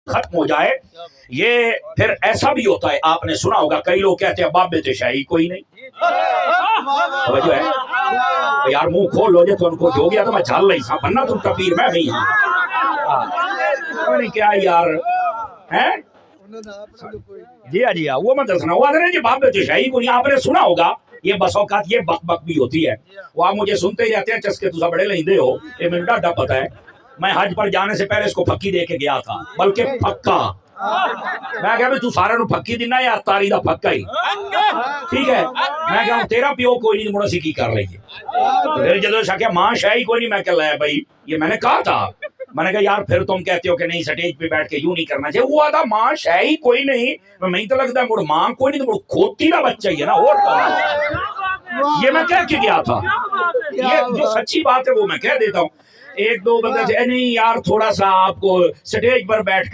ختم ہو جائے. یہ پھر ایسا بھی ہوتا ہے, آپ نے سنا ہوگا کئی لوگ کہتے ہیں بابے تے شاہی کوئی نہیں. توجہ ہے یار, منہ کھول لو جے تو ہو گیا تو میں جھل رہی سا, بننا تم کبیر میں نہیں ہوں کیا یار ہے. جی ہاں جی ہاں, وہ مت دسنا ہوا جی بابے تے شاہی کو نہیں. آپ نے سنا ہوگا یہ بس اوقات یہ بک بک بھی ہوتی ہے. وہ آپ مجھے سنتے ہی رہتے ہیں چسکے تو بڑے لیندے ہو, یہ مجھے ڈاڈا پتہ ہے. میں حج پر جانے سے پہلے اس کو پھکی دے کے گیا تھا, بلکہ پکا. میں کہا بھی تو سارے نو پھکی دینا یا تاری دا پھکا ہی ٹھیک ہے. میں کہا تیرا پیو کوئی نہیں, مڑا سی کی کر رہی ہے. پھر جدو شاکہ ماں شاہی کوئی نہیں, میں کہا لے بھائی یہ میں نے کہا تھا. میں نے کہا یار پھر تم کہتے ہو کہ نہیں سٹیج پہ بیٹھ کے یوں نہیں کرنا چاہیے. وہ آدھا ماں شاہی کوئی نہیں, میں تو لگتا ہے مڑ ماں کوئی نہیں تو مڑ کھوتی دا بچہ ہی ہے نا. اور یہ میں کہہ کے گیا تھا, یہ جو سچی بات ہے وہ میں کہہ دیتا ہوں. ایک دو بندے سے نہیں یار تھوڑا سا آپ کو سٹیج پر بیٹھ کر